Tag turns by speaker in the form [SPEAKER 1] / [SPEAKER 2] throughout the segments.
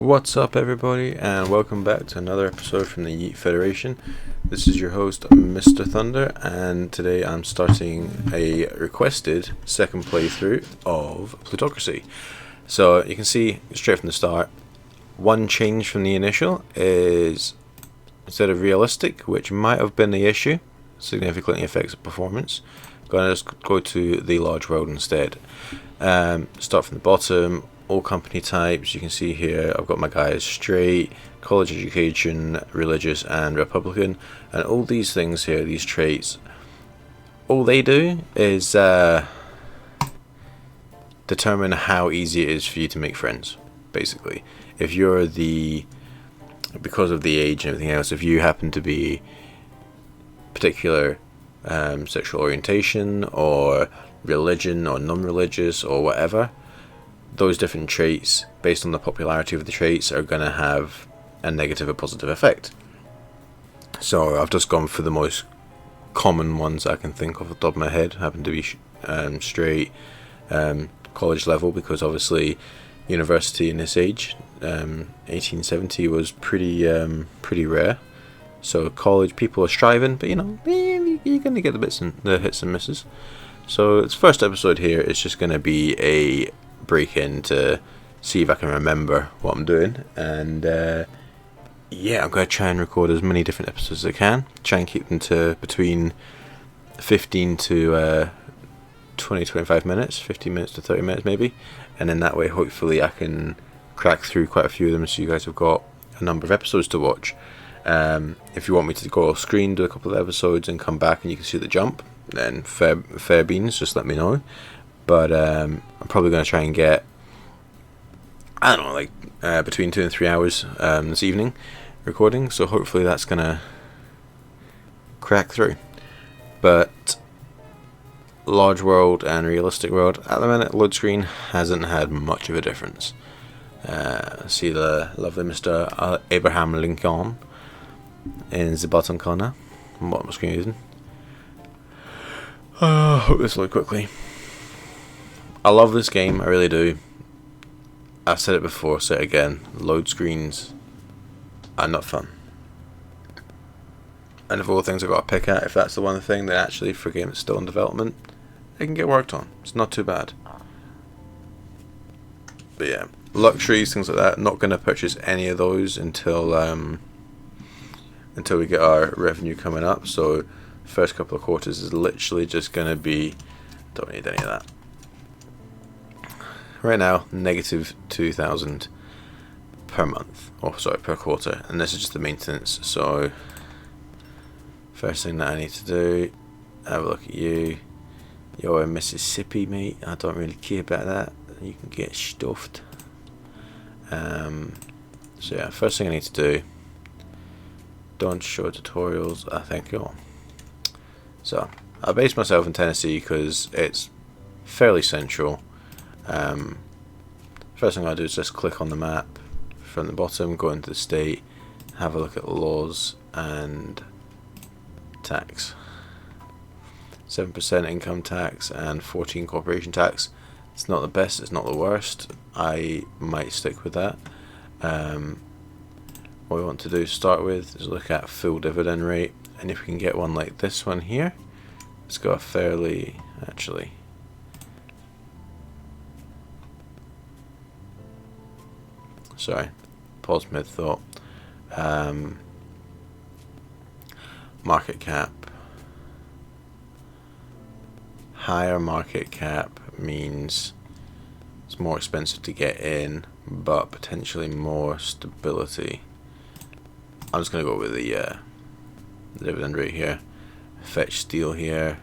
[SPEAKER 1] What's up, everybody, and welcome back to another episode from the Yeet Federation. This is your host, MrThunder, and today I'm starting a requested second playthrough of Plutocracy. So you can see straight from the start, one change from the initial is instead of realistic, which might have been the issue, significantly affects performance. I'm going to just go to the large world instead. Start from the bottom. All company types, you can see here I've got my guys straight, college education, religious and Republican, and all these things here, these traits, all they do is determine how easy it is for you to make friends, basically. If you're because of the age and everything else, if you happen to be particular sexual orientation or religion or non-religious or whatever, those different traits, based on the popularity of the traits, are going to have a negative or positive effect. So I've just gone for the most common ones I can think of off the top of my head. Happen to be straight, college level, because obviously university in this age, 1870 was pretty rare. So college people are striving, but you're going to get the hits and misses. So this first episode here is just going to be a break in to see if I can remember what I'm doing, and I'm going to try and record as many different episodes as I can, try and keep them to between 15 to 20-25 minutes, 15 minutes to 30 minutes maybe, and then that way hopefully I can crack through quite a few of them so you guys have got a number of episodes to watch. If you want me to go off screen, do a couple of episodes and come back and you can see the jump, then fair beans, just let me know. But I'm probably going to try and get, between 2 and 3 hours this evening recording, so hopefully that's going to crack through. But large world and realistic world, at the minute, load screen hasn't had much of a difference. See the lovely Mr. Abraham Lincoln in the bottom corner, bottom screen using. Hope this load quickly. I love this game, I really do. I've said it before, say it again. Load screens are not fun. And of all the things I've got to pick at, if that's the one thing that actually for a game that's still in development, it can get worked on. It's not too bad. But yeah, luxuries, things like that, not going to purchase any of those until we get our revenue coming up. So first couple of quarters is literally just going to be, don't need any of that. Right now, negative 2,000 per month, per quarter, and this is just the maintenance. So first thing that I need to do, have a look at you. You're in Mississippi, mate. I don't really care about that. You can get stuffed. So yeah, first thing I need to do, don't show tutorials, I think you. So I base myself in Tennessee because it's fairly central. First thing I do is just click on the map from the bottom, go into the state, have a look at laws and tax. 7% income tax and 14% corporation tax. It's not the best, it's not the worst. I might stick with that. What we want to do to start with is look at full dividend rate, and if we can get one like this one here, it's got a fairly, actually, sorry, pause mid thought. Market cap. Higher market cap means it's more expensive to get in, but potentially more stability. I'm just going to go with the dividend rate here. Fetch steel here.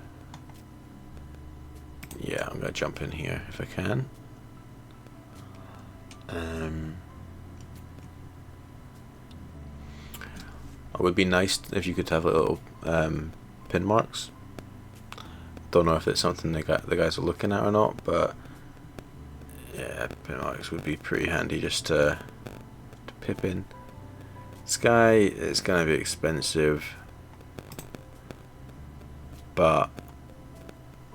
[SPEAKER 1] Yeah, I'm going to jump in here if I can. It would be nice if you could have little pin marks. Don't know if it's something the guys are looking at or not, but yeah, pin marks would be pretty handy just to pip in. Sky is going to be expensive, but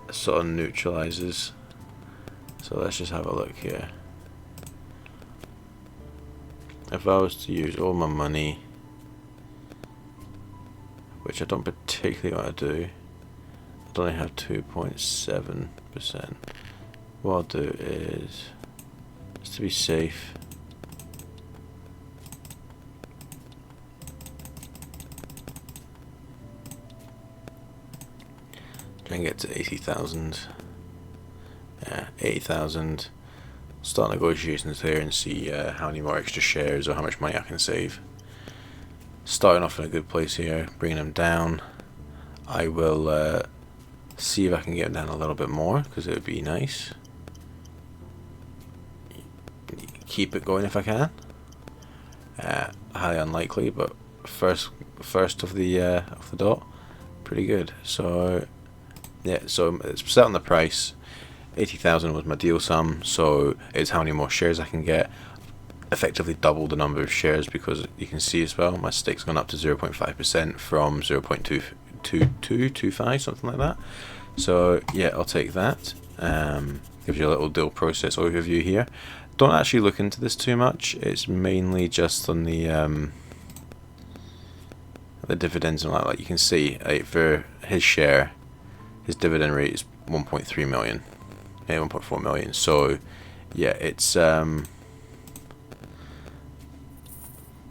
[SPEAKER 1] it sort of neutralizes. So let's just have a look here. if I was to use all my money, which I don't particularly want to do, I only have 2.7%. What I'll do is, just to be safe, try and get to 80,000. Yeah, 80,000. Start negotiations there and see how many more extra shares or how much money I can save. Starting off in a good place here, bringing them down. I will see if I can get them down a little bit more, because it would be nice. Keep it going if I can. Highly unlikely, but first of the dot, pretty good. So yeah, so it's set on the price. 80,000 was my deal sum, so it's how many more shares I can get. Effectively double the number of shares, because you can see as well my stake's gone up to 0.5% from 0.2225, something like that. So yeah, I'll take that. Gives you a little deal process overview here. Don't actually look into this too much. It's mainly just on the dividends and all that. Like you can see, for his share, his dividend rate is 1.3 million, 1.4 million. So yeah, it's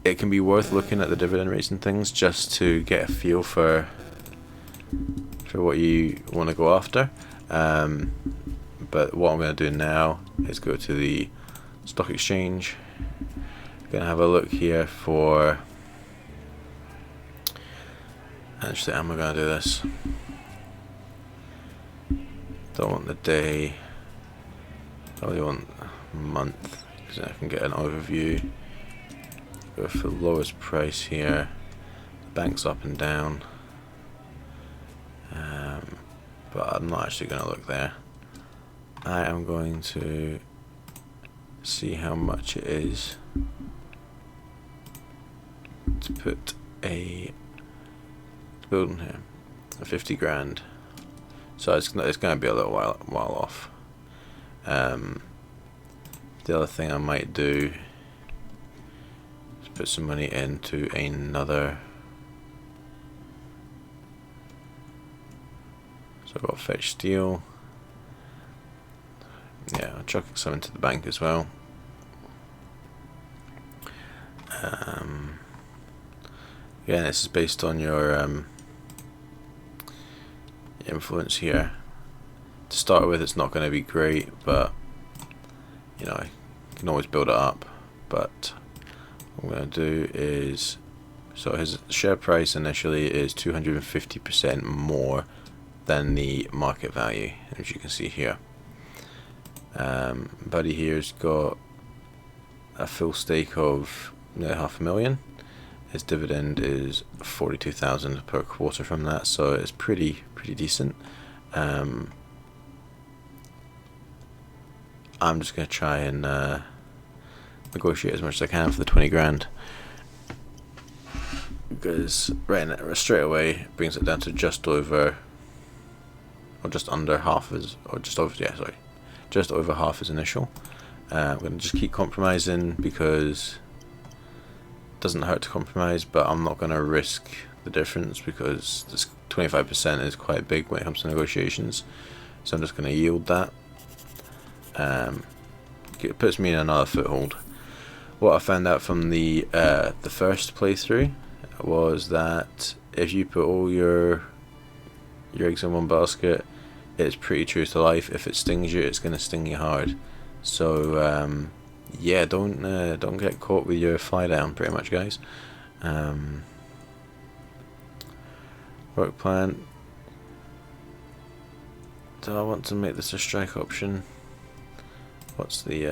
[SPEAKER 1] it can be worth looking at the dividend rates and things just to get a feel for what you want to go after. But what I'm going to do now is go to the stock exchange. Gonna have a look here for. Actually, how am I going to do this? Don't want the day. Probably want month, because I can get an overview. Go for the lowest price here. The bank's up and down. But I'm not actually going to look there. I am going to see how much it is to put a building here. 50 grand. So it's going to be a little while off. The other thing I might do is put some money into another. So I've got fetch steel. Yeah, I'll chuck some into the bank as well. Again, this is based on your influence here. To start with, it's not going to be great, but you know, you can always build it up. But what I'm going to do is, so his share price initially is 250% more than the market value, as you can see here. Buddy here's got a full stake of nearly 500,000. His dividend is 42,000 per quarter from that, so it's pretty decent. I'm just going to try and negotiate as much as I can for the 20 grand, because straight away brings it down to just over, or just under half his, or just over, yeah, sorry, just over half his initial. I'm going to just keep compromising, because it doesn't hurt to compromise, but I'm not going to risk the difference, because this 25% is quite big when it comes to negotiations. So I'm just going to yield that. It puts me in another foothold. What I found out from the first playthrough was that if you put all your eggs in one basket, it's pretty true to life. If it stings you, it's going to sting you hard. So yeah, don't get caught with your fly down, pretty much, guys. Work plan. Do I want to make this a strike option? What's the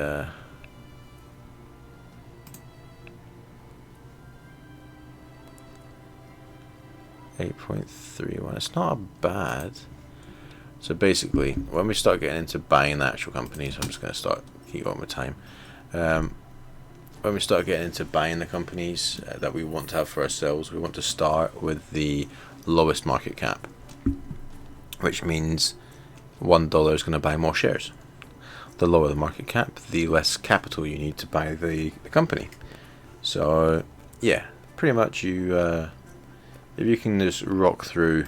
[SPEAKER 1] 8.31? It's not bad. So basically, when we start getting into buying the actual companies, I'm just going to keep on with time. When we start getting into buying the companies that we want to have for ourselves, we want to start with the lowest market cap, which means $1 is going to buy more shares. The lower the market cap, the less capital you need to buy the company. So yeah, pretty much you if you can just rock through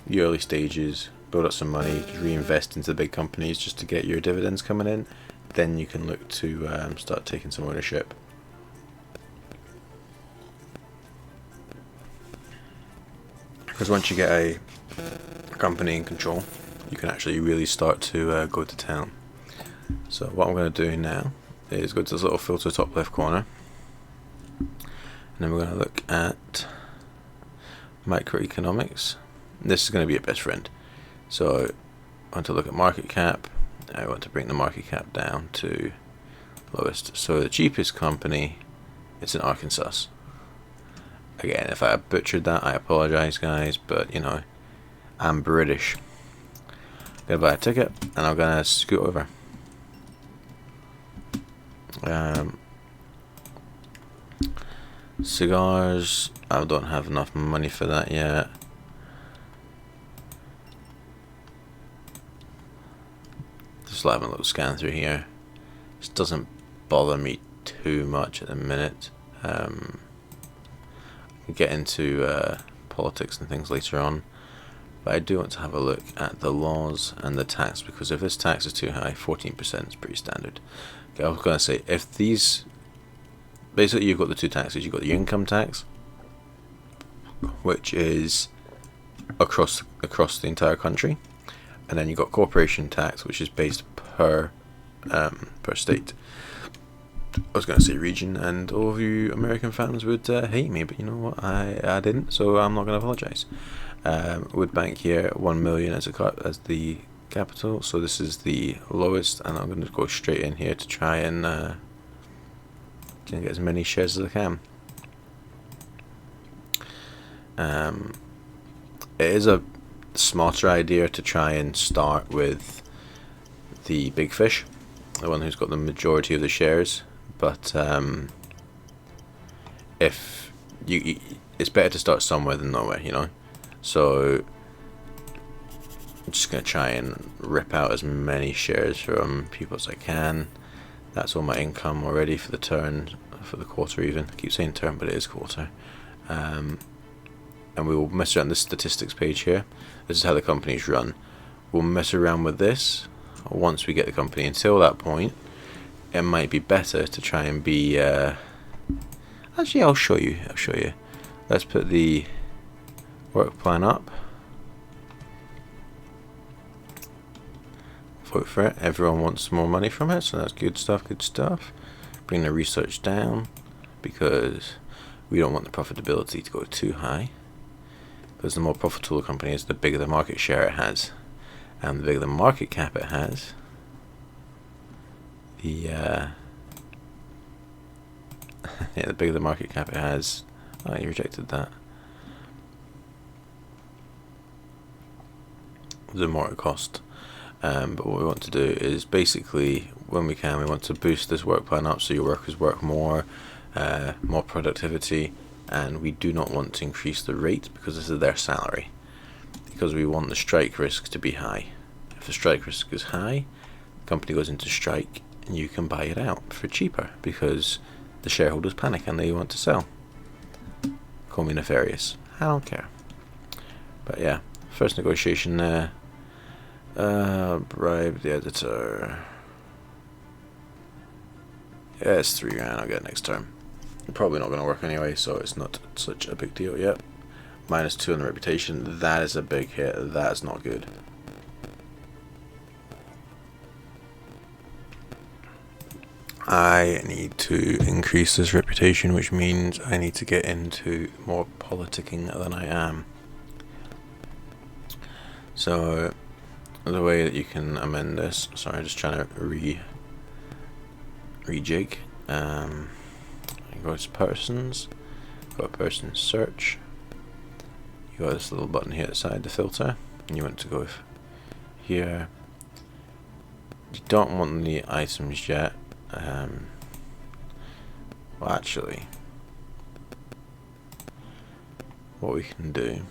[SPEAKER 1] the early stages, build up some money, reinvest into the big companies just to get your dividends coming in, then you can look to start taking some ownership. Because once you get a company in control, you can actually really start to go to town. So what I'm going to do now is go to this little filter top left corner, and then we're going to look at microeconomics. This is going to be your best friend. So I want to look at market cap. I want to bring the market cap down to lowest. So the cheapest company, it's in Arkansas. Again, if I butchered that, I apologize, guys, but you know, I'm British. I'm gonna buy a ticket and I'm gonna scoot over. Cigars, I don't have enough money for that yet. Just having a little scan through here. This doesn't bother me too much at the minute. Get into politics and things later on, but I do want to have a look at the laws and the tax, because if this tax is too high, 14% is pretty standard. Okay, I was going to say, if these, basically you've got the two taxes. You've got the income tax, which is across the entire country, and then you've got corporation tax, which is based per state. I was going to say region, and all of you American fans would hate me, but you know what, I didn't, so I'm not going to apologise. Wood Bank here, 1 million as the capital, so this is the lowest, and I'm going to go straight in here to try and get as many shares as I can. It is a smarter idea to try and start with the big fish, the one who's got the majority of the shares. But if it's better to start somewhere than nowhere, you know. So I'm just gonna try and rip out as many shares from people as I can. That's all my income already for the turn, for the quarter even. I keep saying turn, but it is quarter. And we will mess around this statistics page here. This is how the companies run. We'll mess around with this once we get the company. Until that point, it might be better to try and be actually I'll show you. Let's put the work plan up. Vote for it. Everyone wants more money from it, so that's good stuff. Bring the research down, because we don't want the profitability to go too high, because the more profitable the company is, the bigger the market share it has, and the bigger the market cap it has, the bigger the market cap it has. Oh, you rejected that. The more it cost. But what we want to do is basically, when we can, we want to boost this work plan up so your workers work more productivity, and we do not want to increase the rate because this is their salary, because we want the strike risk to be high. If the strike risk is high, the company goes into strike, and you can buy it out for cheaper because the shareholders panic and they want to sell. Call me nefarious, I don't care. But yeah, first negotiation there. Bribe the editor. Yeah, it's $3 grand. I'll get it next term. Probably not going to work anyway, so it's not such a big deal yet. -2 on the reputation. That is a big hit. That's not good. I need to increase this reputation, which means I need to get into more politicking than I am. So the way that you can amend this, sorry, just trying to rejig. Go to persons, go to person search. You got this little button here outside the filter, and you want to go here. You don't want the items yet. Well, actually, what we can do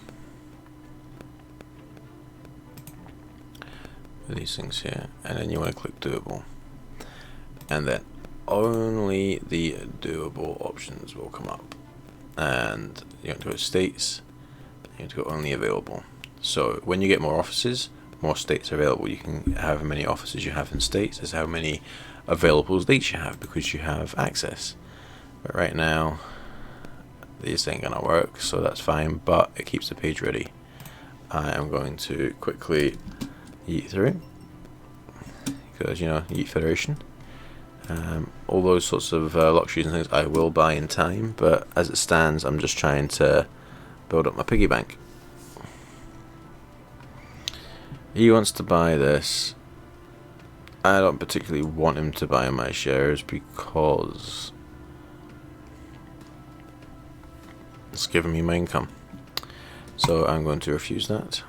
[SPEAKER 1] with these things here, and then you want to click doable, and then only the doable options will come up. And you want to go to states, you want to go only available. So when you get more offices, more states are available. You can have how many offices you have in states is how many available states you have, because you have access. But right now these ain't gonna work, so that's fine, but it keeps the page ready. I am going to quickly yeet through, because you know, yeet federation. All those sorts of luxuries and things I will buy in time, but as it stands I'm just trying to build up my piggy bank. He wants to buy this. I don't particularly want him to buy my shares because it's giving me my income, so I'm going to refuse that.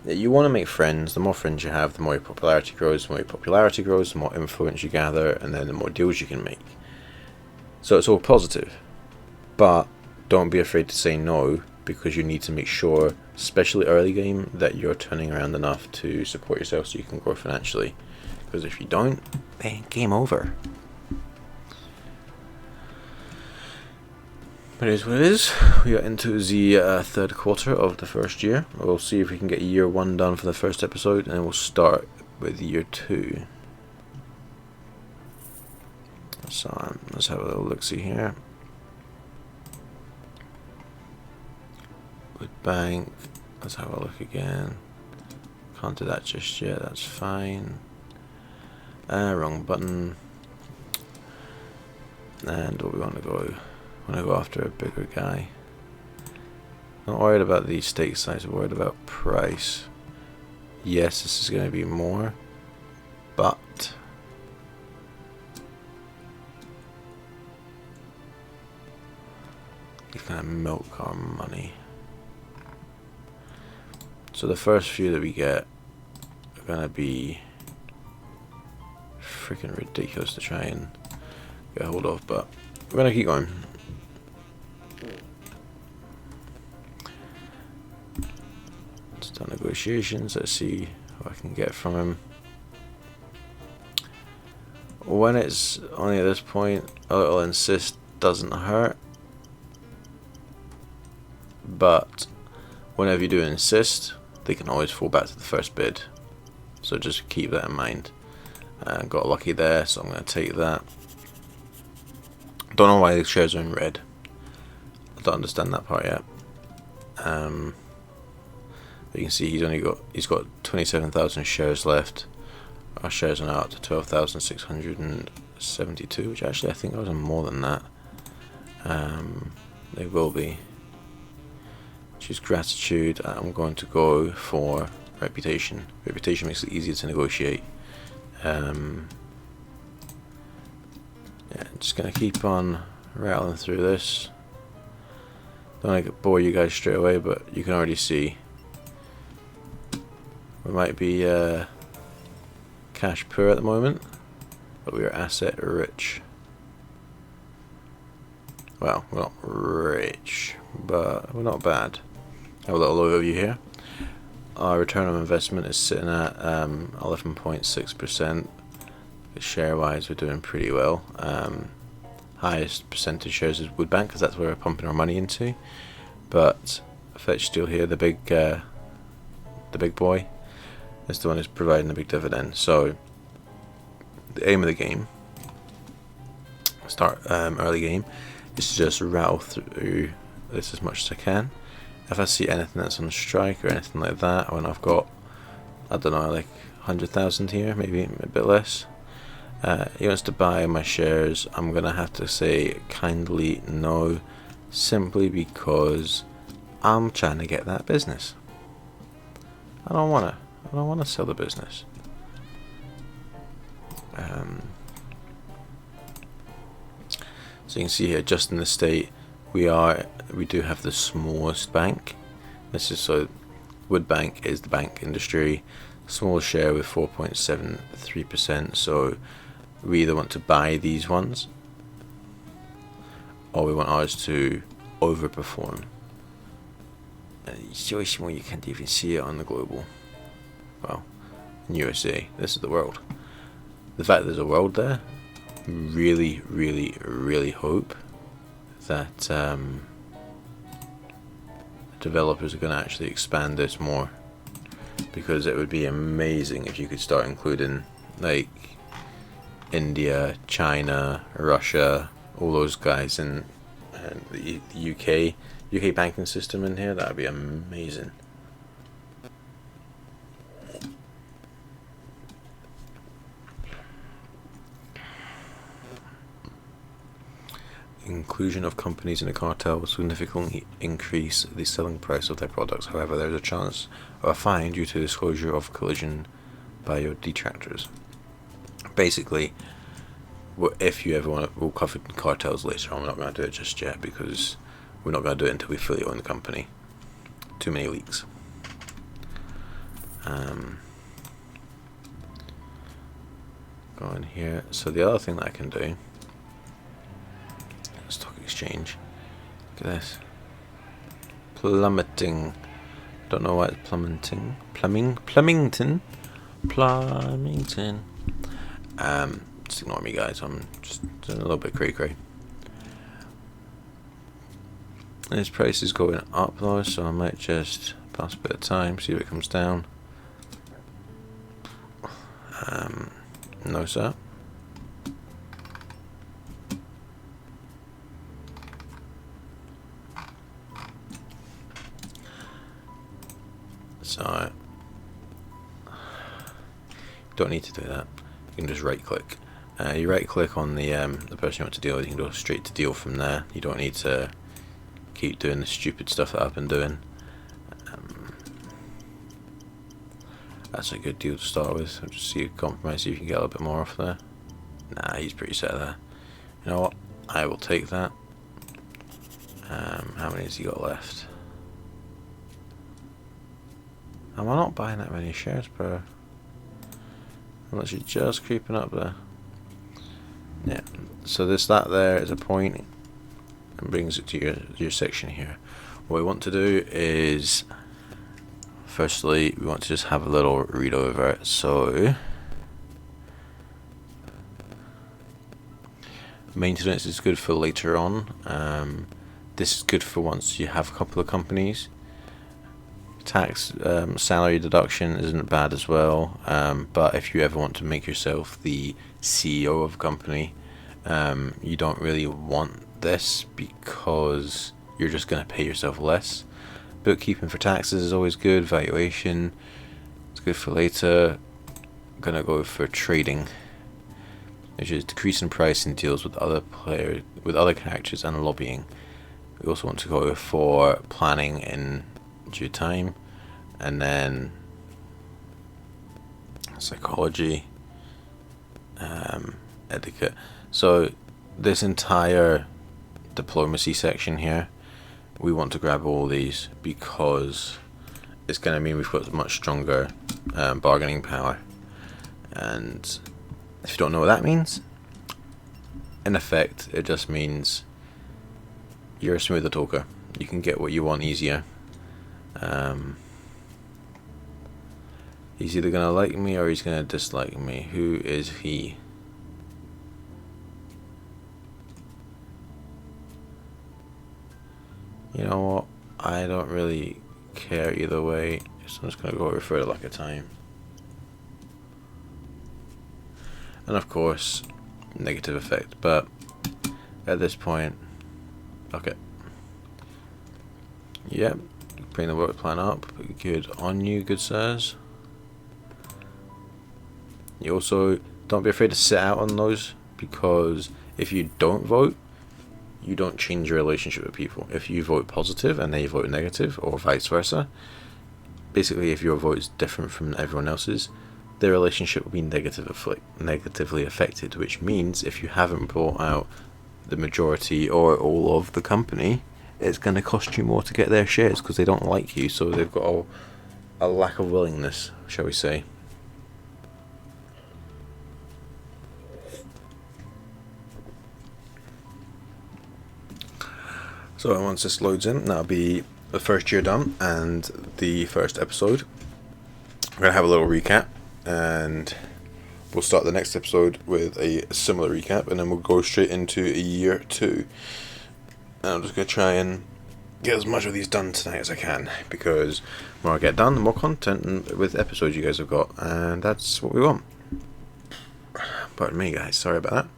[SPEAKER 1] You want to make friends. The more friends you have, the more your popularity grows. The more your popularity grows, the more influence you gather, and then the more deals you can make. So it's all positive, but don't be afraid to say no, because you need to make sure, especially early game, that you're turning around enough to support yourself so you can grow financially. Because if you don't, then game over. But it is what it is. We are into the third quarter of the first year. We'll see if we can get year 1 done for the first episode, and then we'll start with year 2. So let's have a little look-see here. Wood bank. Let's have a look again. Can't do that just yet. That's fine. Wrong button. And what we want to go. I want to go after a bigger guy. Not worried about the stake size. I'm worried about price. Yes, this is going to be more, but he's going to milk our money. So the first few that we get are going to be freaking ridiculous to try and get hold of, but we're going to keep going. Start negotiations. Let's see what I can get from him. When it's only at this point, a little insist doesn't hurt, but whenever you do insist, they can always fall back to the first bid, so just keep that in mind. Got lucky there, so I'm going to take that. Don't know why the shares are in red. I don't understand that part yet. But you can see he's got 27,000 shares left. Our shares are now up to 12,672, which actually I think I was on more than that. They will be. Choose gratitude. I'm going to go for reputation. Reputation makes it easier to negotiate. Yeah, just gonna keep on rattling through this. Don't want to bore you guys straight away, but you can already see we might be cash poor at the moment, but we are asset rich. Well, we're not rich, but we're not bad. Have a little overview here. Our return on investment is sitting at 11.6%. Share wise, we're doing pretty well. Highest percentage shares is Woodbank, because that's where we're pumping our money into. But Fetch Steel here, the big boy, is the one who's providing the big dividend. So the aim of the game, start early game, is to just rattle through this as much as I can. If I see anything that's on strike or anything like that, when I've got, I don't know, like 100,000 here, maybe a bit less, he wants to buy my shares, I'm gonna have to say kindly no, simply because I'm trying to get that business. I don't wanna sell the business. So you can see here, just in the state, we do have the smallest bank. This is so Wood Bank is the bank industry, smallest share with 4.73%. So we either want to buy these ones, or we want ours to overperform. And it's so small you can't even see it on the global. Well, in USA, this is the world. the fact there's a world there, really, really, really hope that developers are going to actually expand this more, because it would be amazing if you could start including like India, China, Russia, all those guys, and the UK banking system in here. That would be amazing. Inclusion of companies in a cartel will significantly increase the selling price of their products. However, there is a chance of a fine due to disclosure of collusion by your detractors. Basically, if you ever want to, we'll cover cartels later on. We're not going to do it just yet because we're not going to do it until we fully own the company. Too many leaks. Go in here. So the other thing that I can do, stock exchange. Look at this. Plummeting. Don't know why it's plummeting. Plumbington. Just ignore me, guys. I'm just doing a little bit cray-cray. This price is going up though, so I might just pass a bit of time, see if it comes down. No, sir. So don't need to do that. You can just right click. You right click on the person you want to deal with. You can go straight to deal from there. You don't need to keep doing the stupid stuff that I've been doing. That's a good deal to start with. I'll just see a compromise, see if you can get a little bit more off there. Nah, he's pretty set there. You know what? I will take that. How many has he got left? Am I not buying that many shares, bro? I'm actually just creeping up there. Yeah. So that there is a point and brings it to your section here. What we want to do is, firstly, we want to just have a little read over it. So maintenance is good for later on. This is good for once you have a couple of companies. Tax salary deduction isn't bad as well, but if you ever want to make yourself the CEO of a company, you don't really want this because you're just going to pay yourself less. Bookkeeping for taxes is always good. Valuation, it's good for later. I'm going to go for trading, which is decreasing price in deals with other characters, and lobbying. We also want to go for planning in due time, and then psychology, etiquette. So this entire diplomacy section here, we want to grab all these because it's going to mean we've got much stronger bargaining power. And if you don't know what that means, in effect it just means you're a smoother talker. You can get what you want easier. He's either going to like me or he's going to dislike me. Who is he? You know what? I don't really care either way, so I'm just going to go refer to like a time. And of course, negative effect, but at this point, okay. Yep, bring the work plan up. Good on you, good sirs. You also don't be afraid to sit out on those, because if you don't vote, you don't change your relationship with people. If you vote positive and they vote negative, or vice versa, basically if your vote is different from everyone else's, their relationship will be negatively affected, which means if you haven't bought out the majority or all of the company, it's going to cost you more to get their shares because they don't like you, so they've got a lack of willingness, shall we say. So once this loads in, that'll be the first year done and the first episode. We're going to have a little recap, and we'll start the next episode with a similar recap, and then we'll go straight into year 2. And I'm just going to try and get as much of these done tonight as I can, because the more I get done, the more content with episodes you guys have got, and that's what we want. Pardon me, guys, sorry about that.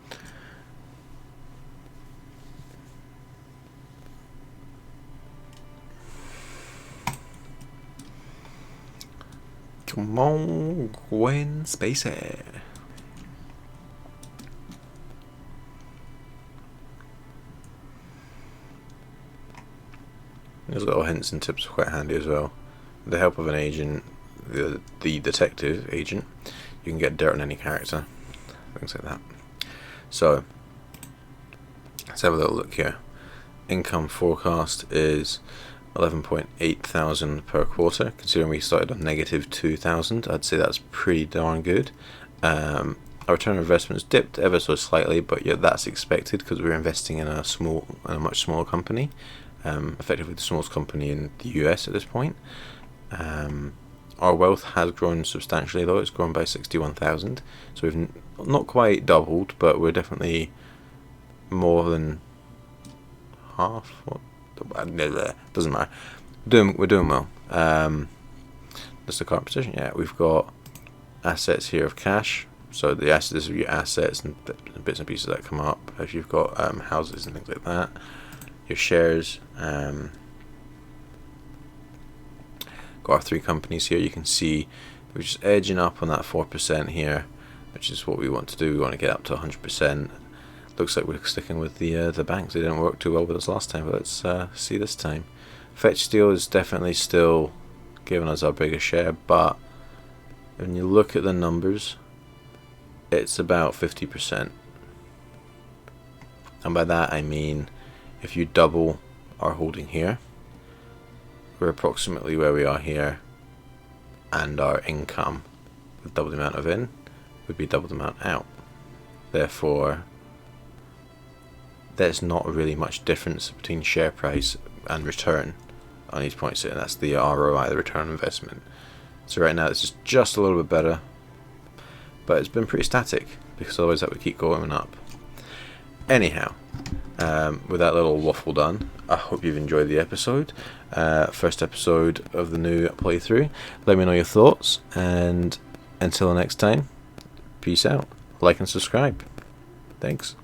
[SPEAKER 1] Come on, Gwen Spacey. These little hints and tips are quite handy as well. With the help of an agent, the detective agent, you can get dirt on any character, things like that. So, let's have a little look here. Income forecast is 11.8 thousand per quarter. Considering we started on negative 2,000, I'd say that's pretty darn good. Our return on investments dipped ever so slightly, but yeah, that's expected because we're investing in a much smaller company. Effectively the smallest company in the US at this point. Our wealth has grown substantially though. It's grown by 61,000, so we've not quite doubled, but we're definitely more than half. Doesn't matter. We're doing well. That's the current position. Yeah, we've got assets here of cash. So the assets are your assets and bits and pieces that come up. If you've got houses and things like that. Your shares, got our 3 companies here. You can see we're just edging up on that 4% here, which is what we want to do. We want to get up to 100%. Looks like we're sticking with the banks. They didn't work too well with us last time, but let's see this time. Fetch Steel is definitely still giving us our biggest share, but when you look at the numbers, it's about 50%. And by that I mean, if you double our holding here, we're approximately where we are here, and our income with double the amount of in would be double the amount out. Therefore, there's not really much difference between share price and return on these points, and that's the ROI, the return on investment. So right now it's just a little bit better, but it's been pretty static because otherwise that would keep going up. Anyhow, with that little waffle done, I hope you've enjoyed the episode. First episode of the new playthrough. Let me know your thoughts, and until next time, peace out. Like and subscribe. Thanks.